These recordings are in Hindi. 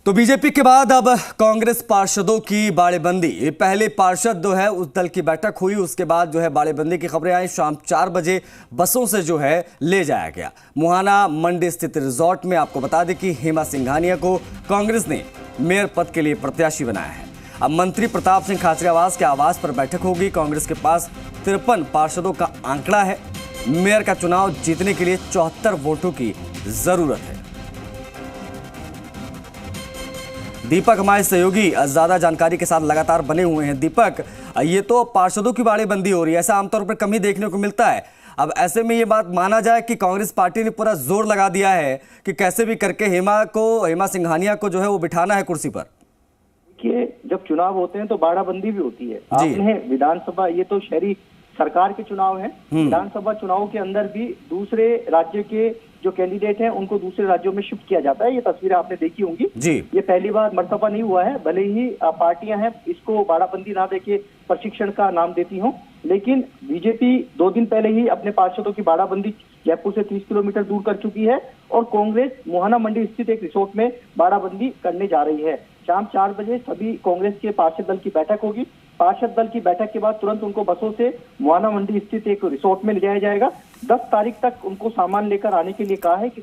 तो बीजेपी के बाद अब कांग्रेस पार्षदों की बाड़ेबंदी। पहले पार्षद जो है उस दल की बैठक हुई, उसके बाद जो है बाड़ेबंदी की खबरें आई। शाम 4 बजे बसों से जो है ले जाया गया। मुहाना मंडी स्थित रिजॉर्ट में आपको बता दें कि हेमा सिंघानिया को कांग्रेस ने मेयर पद के लिए प्रत्याशी बनाया है। अब मंत्री प्रताप सिंह खाचरियावास के आवास पर बैठक होगी। कांग्रेस के पास 53 पार्षदों का आंकड़ा है। मेयर का चुनाव जीतने के लिए 74 वोटों की जरूरत है। दीपक हमारे सहयोगी ज्यादा जानकारी के साथ लगातार बने हुए हैं। दीपक, ये तो पार्षदों की बाड़ेबंदी हो रही है, ऐसा आमतौर पर कम ही देखने को मिलता है। अब ऐसे में ये बात माना जाए कि कांग्रेस पार्टी ने पूरा जोर लगा दिया है कि कैसे भी करके हेमा सिंघानिया को जो है वो बिठाना है कुर्सी पर। देखिए, जब चुनाव होते हैं तो बाड़ाबंदी भी होती है। आपने विधानसभा, ये तो शहरी सरकार के चुनाव हैं, विधानसभा चुनाव के अंदर भी दूसरे राज्य के जो कैंडिडेट हैं उनको दूसरे राज्यों में शिफ्ट किया जाता है। ये तस्वीरें आपने देखी होंगी जी। ये पहली बार मर्तबा नहीं हुआ है, भले ही पार्टियां हैं इसको बाड़ाबंदी ना देके प्रशिक्षण का नाम देती हों, लेकिन बीजेपी 2 दिन पहले ही अपने पार्षदों की बाड़ाबंदी जयपुर से 30 किलोमीटर दूर कर चुकी है और कांग्रेस मुहाना मंडी स्थित एक रिसोर्ट में बाड़ाबंदी करने जा रही है। शाम 4 बजे सभी कांग्रेस के पार्षद दल की बैठक होगी। पार्षद दल की बैठक के बाद तुरंत उनको बसों से मुहाना मंडी स्थित एक रिसोर्ट में ले जाया जाएगा। 10 तारीख तक उनको सामान लेकर आने के लिए कहा है कि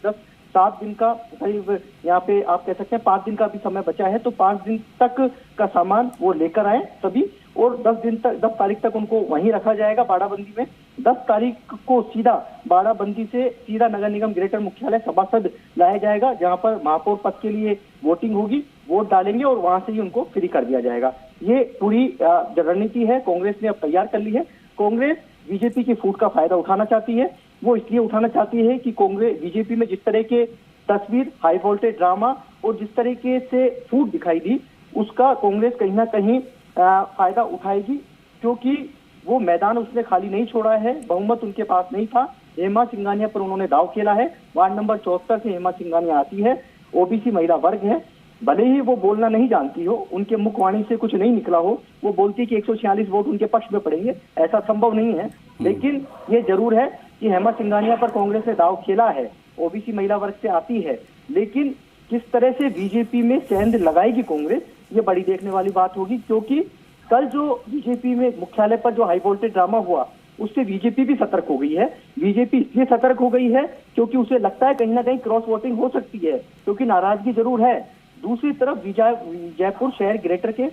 7 दिन का करीब, यहाँ पे आप कह सकते हैं 5 दिन का भी समय बचा है, तो 5 दिन तक का सामान वो लेकर आए सभी, और 10 तारीख तक उनको वहीं रखा जाएगा बाड़ाबंदी में। 10 तारीख को सीधा बाड़ाबंदी से सीधा नगर निगम ग्रेटर मुख्यालय सभासद लाया जाएगा, जहां पर महापौर पद के लिए वोटिंग होगी, वोट डालेंगे और वहां से ही उनको फ्री कर दिया जाएगा। ये पूरी रणनीति है, कांग्रेस ने अब तैयार कर ली है। कांग्रेस बीजेपी की फूट का फायदा उठाना चाहती है। वो इसलिए उठाना चाहती है कि कांग्रेस बीजेपी में जिस तरह के तस्वीर, हाई वोल्टेज ड्रामा और जिस तरीके से फूट दिखाई दी, उसका कांग्रेस कहीं ना कहीं फायदा उठाएगी, क्योंकि वो मैदान उसने खाली नहीं छोड़ा है। बहुमत उनके पास नहीं था। हेमा सिंघानिया पर उन्होंने दाव खेला है। वार्ड नंबर 74 से हेमा सिंघानिया आती है, ओबीसी महिला वर्ग है। भले ही वो बोलना नहीं जानती हो, उनके मुखवाणी से कुछ नहीं निकला हो, वो बोलती है कि 146 वोट उनके पक्ष में पड़ेंगे, ऐसा संभव नहीं है। लेकिन ये जरूर है कि हेमा सिंघानिया पर कांग्रेस ने दाव खेला है, ओबीसी महिला वर्ग से आती है, लेकिन किस तरह से बीजेपी में सेंध लगाएगी कांग्रेस, ये बड़ी देखने वाली बात होगी। क्योंकि कल जो बीजेपी में मुख्यालय पर जो हाई वोल्टेज ड्रामा हुआ, उससे बीजेपी भी सतर्क हो गई है। बीजेपी इसलिए सतर्क हो गई है क्योंकि उसे लगता है कहीं ना कहीं क्रॉस वोटिंग हो सकती है, क्योंकि नाराजगी जरूर है। दूसरी तरफ जयपुर शहर ग्रेटर के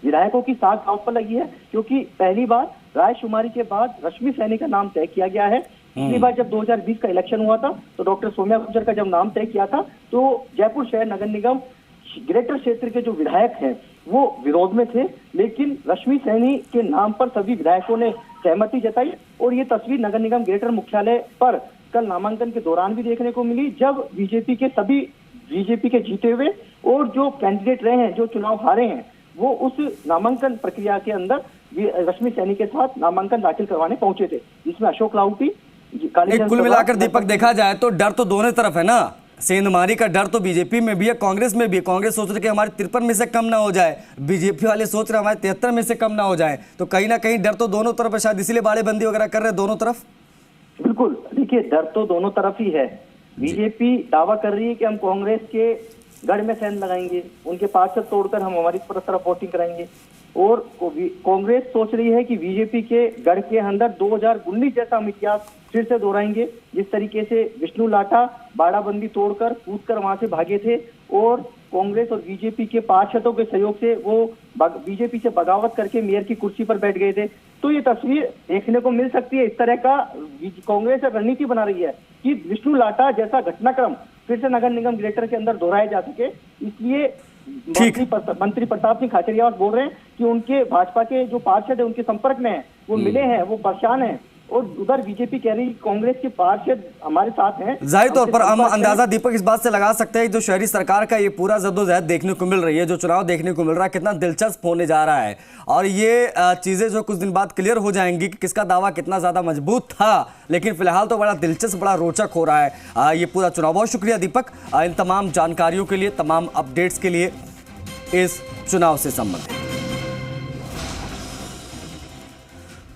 विधायकों की साख दांव पर लगी है, क्योंकि पहली बार रायशुमारी के बाद रश्मि सैनी का नाम तय किया गया है। पिछली बार जब 2020 का इलेक्शन हुआ था तो डॉक्टर सोम्या गुर्जर का जब नाम तय किया था, तो जयपुर शहर नगर निगम ग्रेटर क्षेत्र के जो विधायक हैं वो विरोध में थे, लेकिन रश्मि सैनी के नाम पर सभी विधायकों ने सहमति जताई। और ये तस्वीर नगर निगम ग्रेटर मुख्यालय पर कल नामांकन के दौरान भी देखने को मिली, जब बीजेपी के जीते हुए और जो कैंडिडेट रहे हैं, जो चुनाव हारे हैं, वो उस नामांकन प्रक्रिया के अंदर रश्मि सैनी के साथ नामांकन दाखिल करवाने पहुंचे थे, जिसमें अशोक लाहौटी। कुल मिलाकर दीपक देखा जाए तो डर तो दोनों तरफ है ना। सेंधमारी का डर तो बीजेपी में भी है, कांग्रेस में भी है। कांग्रेस सोच रही कि हमारे 53 में से कम ना हो जाए, बीजेपी वाले सोच रहे हमारे 73 में से कम ना हो जाए। तो कहीं ना कहीं डर तो दोनों तरफ है, शायद इसीलिए बाड़ेबंदी वगैरह कर रहे हैं दोनों तरफ। बिल्कुल, देखिए डर तो दोनों तरफ ही है। बीजेपी दावा कर रही है कि हम कांग्रेस के गढ़ में सेंध लगाएंगे, उनके पार्षद तोड़कर हम हमारी तरफ वोटिंग कराएंगे, और कांग्रेस सोच रही है कि बीजेपी के गढ़ के अंदर 2019 जैसा हम इतिहास फिर से दोहराएंगे, जिस तरीके से विष्णु लाटा बाड़ाबंदी तोड़कर कूदकर वहां से भागे थे और कांग्रेस और बीजेपी के पार्षदों के सहयोग से वो बीजेपी से बगावत करके मेयर की कुर्सी पर बैठ गए थे। तो ये तस्वीर देखने को मिल सकती है। इस तरह का कांग्रेस रणनीति बना रही है कि विष्णु लाटा जैसा घटनाक्रम फिर से नगर निगम ग्रेटर के अंदर दोहराया जा सके। इसलिए मंत्री प्रताप सिंह खाचरियावास बोल रहे हैं कि उनके भाजपा के जो पार्षद है उनके संपर्क में है, वो मिले हैं, वो परेशान हैं, और उधर बीजेपी कह रही कांग्रेस के पार्षद हमारे साथ हैं। जाहिर तौर पर हम अंदाजा दीपक इस बात से लगा सकते हैं जो शहरी सरकार का ये पूरा जद्दोजहद देखने को मिल रही है, जो चुनाव देखने को मिल रहा है, कितना दिलचस्प होने जा रहा है। और ये चीजें जो कुछ दिन बाद क्लियर हो जाएंगी कि किसका दावा कितना ज्यादा मजबूत था, लेकिन फिलहाल तो बड़ा दिलचस्प, बड़ा रोचक हो रहा है ये पूरा चुनाव। बहुत शुक्रिया दीपक इन तमाम जानकारियों के लिए, तमाम अपडेट्स के लिए इस चुनाव से संबंधित।